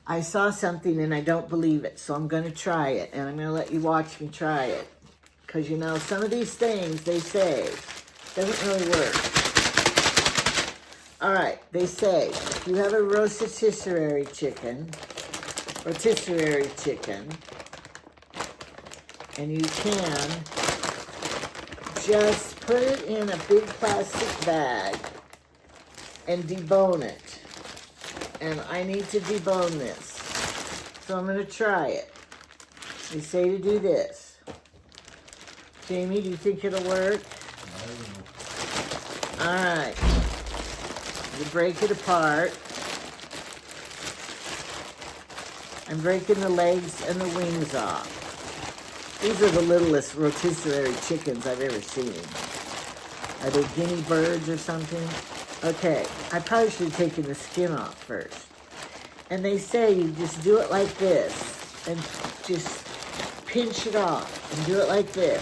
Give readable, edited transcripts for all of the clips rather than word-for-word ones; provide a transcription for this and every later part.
I saw something and I don't believe it, so I'm going to try it, and I'm going to let you watch me try it. Because, you know, some of these things, they say, doesn't really work. All right, they say, if you have a rotisserie chicken, and you can just put it in a big plastic bag and debone it. And I need to debone this. So I'm going to try it. They say to do this. Jamie, do you think it'll work? All right. You break it apart. I'm breaking the legs and the wings off. These are the littlest rotisserie chickens I've ever seen. Are they guinea birds or something? Okay, I probably should have taken the skin off first. And they say you just do it like this and just pinch it off and do it like this.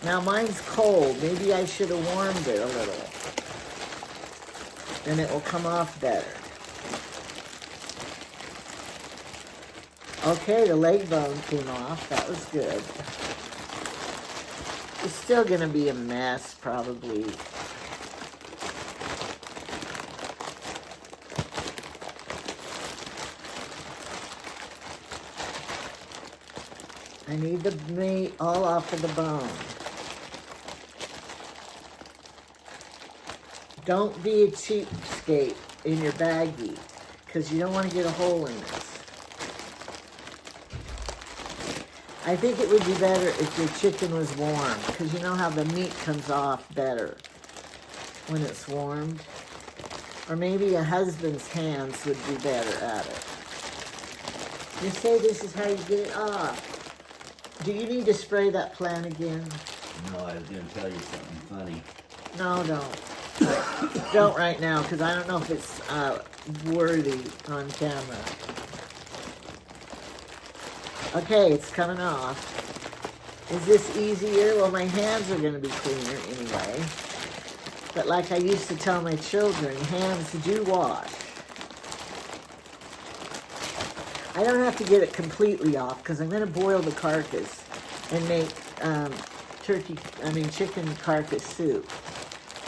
Now mine's cold. Maybe I should have warmed it a little. Then it will come off better. Okay, the leg bone came off. That was good. It's still going to be a mess, probably. I need the meat all off of the bone. Don't be a cheapskate in your baggie, because you don't want to get a hole in this. I think it would be better if your chicken was warm, because you know how the meat comes off better when it's warmed. Or maybe a husband's hands would be better at it. You say this is how you get it off. Do you need to spray that plant again? No, I was going to tell you something funny. No, don't. Don't right now, because I don't know if it's worthy on camera. Okay, it's coming off. Is this easier? Well, my hands are going to be cleaner anyway. But like I used to tell my children, hands do wash. I don't have to get it completely off because I'm going to boil the carcass and make chicken carcass soup.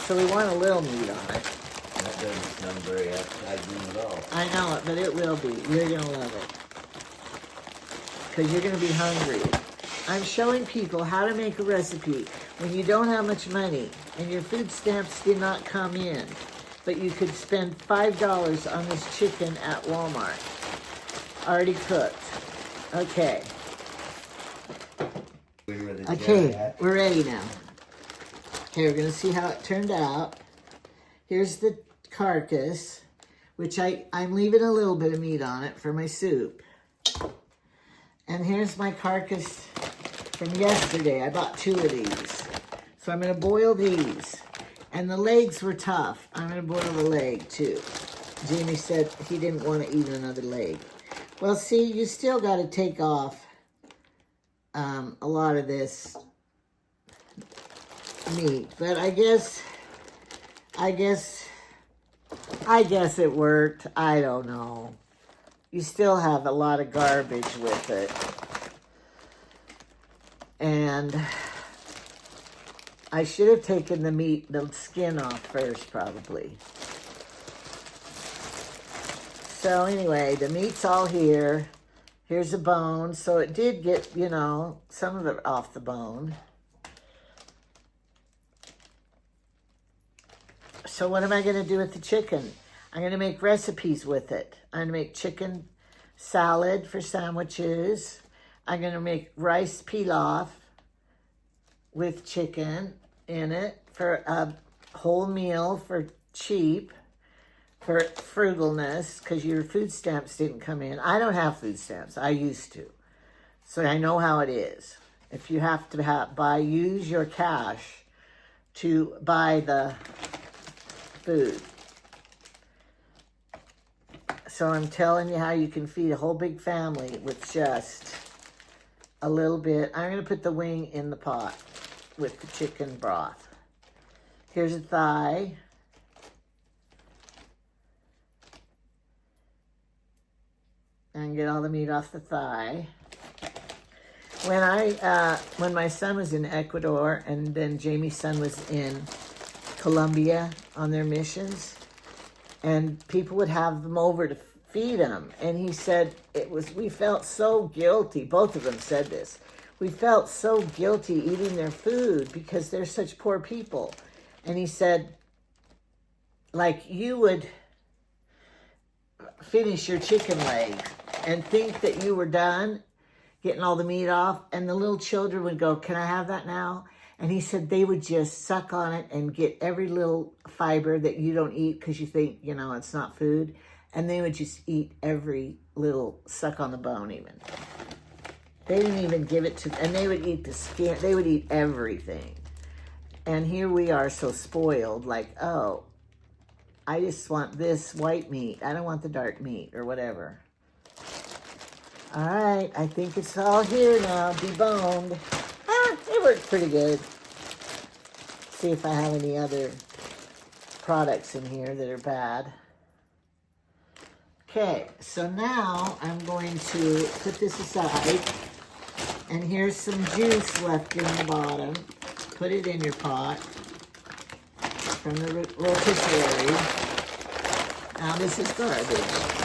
So we want a little meat on it. That doesn't sound very appetizing at all. I know it, but it will be. You're going to love it. Because you're going to be hungry. I'm showing people how to make a recipe when you don't have much money and your food stamps did not come in, but you could spend $5 on this chicken at Walmart. Already cooked. Okay. Okay, we're ready now. Okay, we're going to see how it turned out. Here's the carcass, which I'm leaving a little bit of meat on it for my soup. And here's my carcass from yesterday. I bought 2 of these. So I'm going to boil these. And the legs were tough. I'm going to boil the leg too. Jamie said he didn't want to eat another leg. Well, see, you still got to take off a lot of this meat. But I guess it worked. I don't know. You still have a lot of garbage with it. And I should have taken the skin off first, probably. So anyway, the meat's all here. Here's a bone. So it did get, some of it off the bone. So what am I going to do with the chicken? I'm going to make recipes with it. I'm going to make chicken salad for sandwiches. I'm going to make rice pilaf with chicken in it for a whole meal for cheap, for frugalness, because your food stamps didn't come in. I don't have food stamps. I used to. So I know how it is. If you have to use your cash to buy the food. So I'm telling you how you can feed a whole big family with just a little bit. I'm going to put the wing in the pot with the chicken broth. Here's a thigh. and get all the meat off the thigh. When my son was in Ecuador and then Jamie's son was in Colombia on their missions, and people would have them over to feed them, and he said we felt so guilty. Both of them said this. We felt so guilty eating their food because they're such poor people. And he said, like, you would finish your chicken leg and think that you were done getting all the meat off, and the little children would go, can I have that now? And he said they would just suck on it and get every little fiber that you don't eat because you think, it's not food. And they would just eat every little, suck on the bone even. They didn't even give it to, and they would eat the skin, they would eat everything. And here we are so spoiled, like, oh, I just want this white meat. I don't want the dark meat or whatever. All right, I think it's all here now, deboned. It worked pretty good. See if I have any other products in here that are bad. Okay, so now I'm going to put this aside. And here's some juice left in the bottom. Put it in your pot from the rotisserie. Now this is garbage.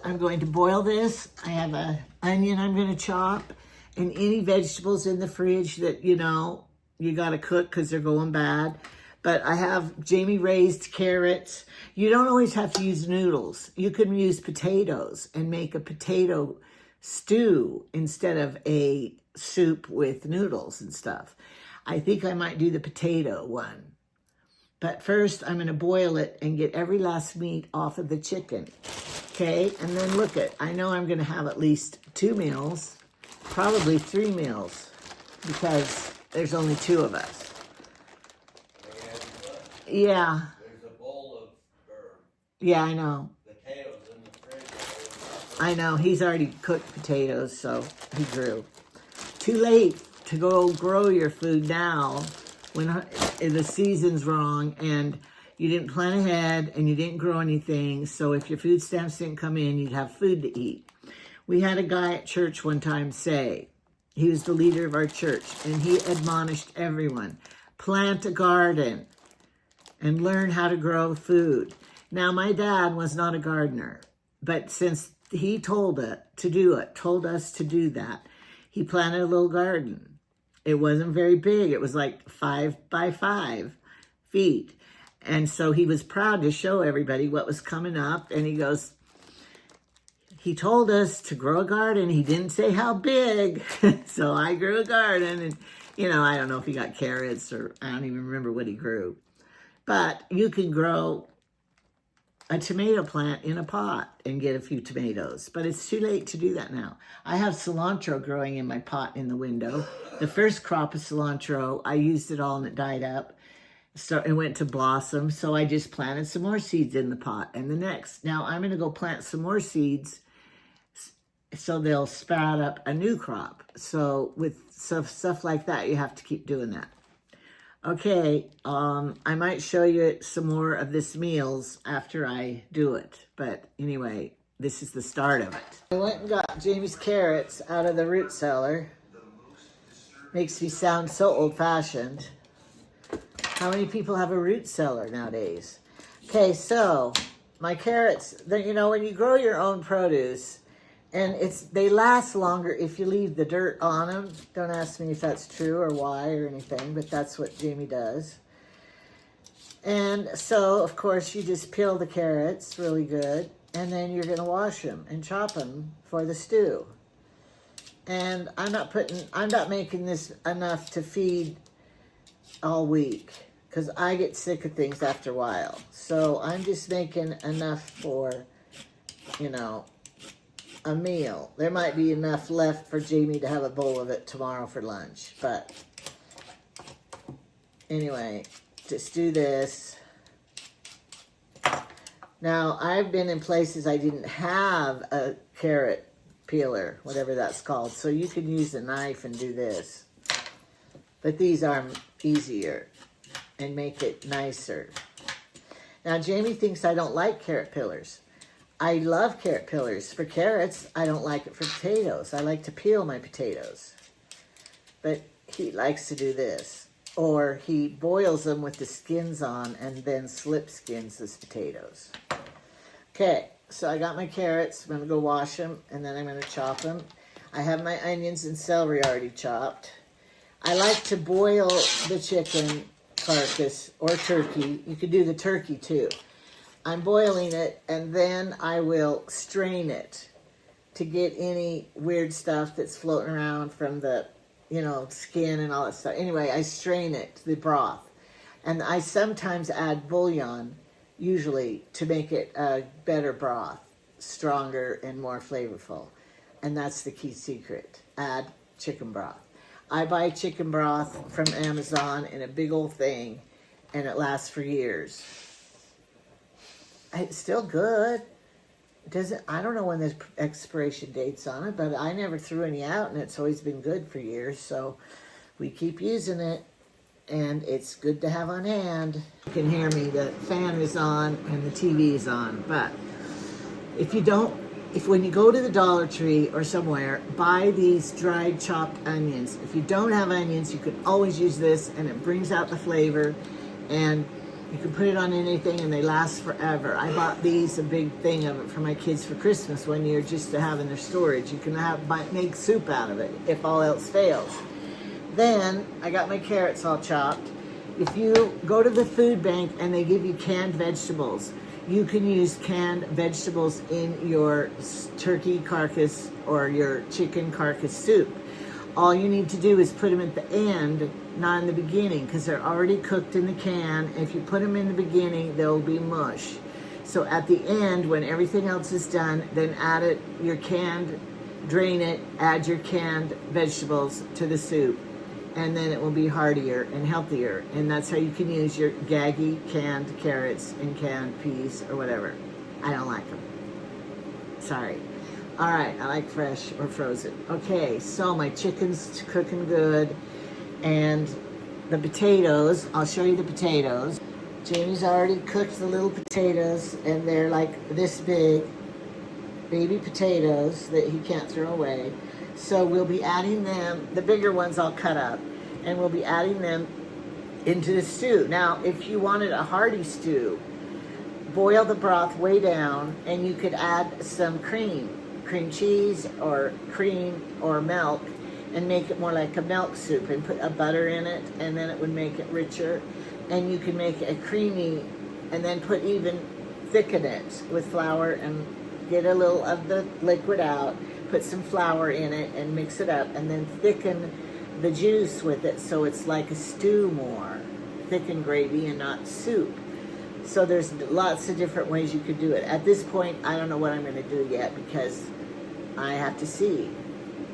I'm going to boil this. I have an onion I'm going to chop, and any vegetables in the fridge that, you got to cook because they're going bad. But I have Jamie raised carrots. You don't always have to use noodles. You can use potatoes and make a potato stew instead of a soup with noodles and stuff. I think I might do the potato one. But first, I'm going to boil it and get every last meat off of the chicken. Okay, and then look I know I'm going to have at least 2 meals, probably 3 meals, because there's only 2 of us. Yeah. There's a bowl of yeah, I know. potatoes in the fridge. I know. He's already cooked potatoes, so he grew. Too late to go grow your food now when the season's wrong and you didn't plan ahead and you didn't grow anything. So if your food stamps didn't come in, you'd have food to eat. We had a guy at church one time say, he was the leader of our church, and he admonished everyone, plant a garden and learn how to grow food. Now, my dad was not a gardener, but since he told us to do that, he planted a little garden. It wasn't very big. It was like 5 by 5 feet. And so he was proud to show everybody what was coming up. And he goes, he told us to grow a garden. He didn't say how big. So I grew a garden. And, I don't know if he got carrots or I don't even remember what he grew. But you can grow a tomato plant in a pot and get a few tomatoes. But it's too late to do that now. I have cilantro growing in my pot in the window. The first crop of cilantro, I used it all and it died up. So it went to blossom. So I just planted some more seeds in the pot and the next. Now I'm going to go plant some more seeds so they'll sprout up a new crop. So with stuff like that, you have to keep doing that. Okay, I might show you some more of this meals after I do it. But anyway, this is the start of it. I went and got Jamie's carrots out of the root cellar. Makes me sound so old-fashioned. How many people have a root cellar nowadays? Okay, so my carrots, when you grow your own produce, and they last longer if you leave the dirt on them. Don't ask me if that's true or why or anything, but that's what Jamie does. And so, of course, you just peel the carrots really good, and then you're going to wash them and chop them for the stew. And I'm not making this enough to feed all week because I get sick of things after a while. So I'm just making enough for, a meal. There might be enough left for Jamie to have a bowl of it tomorrow for lunch. But anyway, just do this. Now, I've been in places I didn't have a carrot peeler, whatever that's called. So you can use a knife and do this. But these are easier and make it nicer. Now, Jamie thinks I don't like carrot peelers. I love carrot peelers for carrots. I don't like it for potatoes. I like to peel my potatoes. But he likes to do this. Or he boils them with the skins on and then slip skins his potatoes. Okay, so I got my carrots. I'm going to go wash them and then I'm going to chop them. I have my onions and celery already chopped. I like to boil the chicken carcass or turkey. You could do the turkey too. I'm boiling it and then I will strain it to get any weird stuff that's floating around from the, skin and all that stuff. Anyway, I strain it, the broth. And I sometimes add bouillon, usually, to make it a better broth, stronger and more flavorful. And that's the key secret. Add chicken broth. I buy chicken broth from Amazon in a big old thing, and it lasts for years. It's still good. I don't know when there's expiration dates on it, but I never threw any out, and it's always been good for years. So we keep using it, and it's good to have on hand. You can hear me. The fan is on and the TV is on. But when you go to the Dollar Tree or somewhere, buy these dried chopped onions. If you don't have onions, you can always use this, and it brings out the flavor, and you can put it on anything and they last forever. I bought these, a big thing of it for my kids for Christmas one year just to have in their storage. You can make soup out of it if all else fails. Then I got my carrots all chopped. If you go to the food bank and they give you canned vegetables, you can use canned vegetables in your turkey carcass or your chicken carcass soup. All you need to do is put them at the end, not in the beginning, because they're already cooked in the can. If you put them in the beginning, they'll be mush. So at the end, when everything else is done, then drain it, add your canned vegetables to the soup, and then it will be heartier and healthier. And that's how you can use your gaggy canned carrots and canned peas or whatever. I don't like them. Sorry. All right, I like fresh or frozen. Okay, so my chicken's cooking good. And the potatoes, I'll show you the potatoes. Jamie's already cooked the little potatoes, and they're like this big, baby potatoes that he can't throw away. So we'll be adding them, the bigger ones I'll cut up, and we'll be adding them into the stew. Now, if you wanted a hearty stew, boil the broth way down, and you could add some cream cheese or cream or milk, and make it more like a milk soup and put a butter in it, and then it would make it richer. And you can make it creamy and then thicken it with flour and get a little of the liquid out, put some flour in it and mix it up, and then thicken the juice with it so it's like a stew more, thicken gravy and not soup. So there's lots of different ways you could do it. At this point, I don't know what I'm going to do yet because I have to see.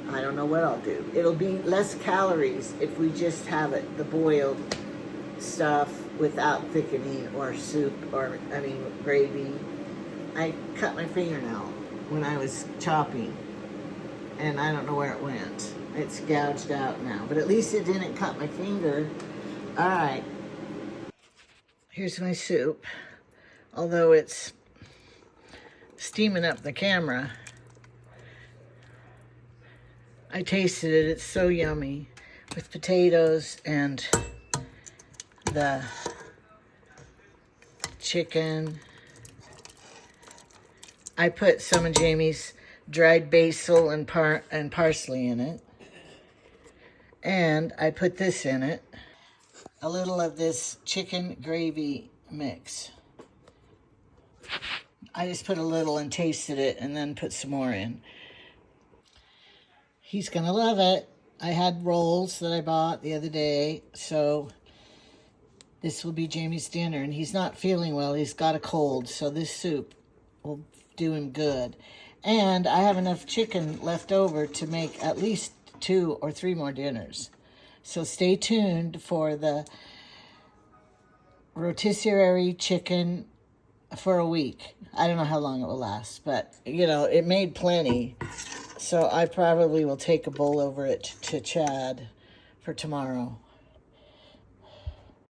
I don't know what I'll do. It'll be less calories if we just have it, the boiled stuff without thickening or soup gravy. I cut my fingernail when I was chopping and I don't know where it went. It's gouged out now, but at least it didn't cut my finger. All right. Here's my soup. Although it's steaming up the camera, I tasted it. It's so yummy with potatoes and the chicken. I put some of Jamie's dried basil and parsley in it. And I put this in it. A little of this chicken gravy mix. I just put a little and tasted it and then put some more in. He's gonna love it. I had rolls that I bought the other day, so this will be Jamie's dinner, and he's not feeling well. He's got a cold, so this soup will do him good. And I have enough chicken left over to make at least 2 or 3 more dinners. So stay tuned for the rotisserie chicken for a week. I don't know how long it will last, but, it made plenty. So I probably will take a bowl over it to Chad for tomorrow.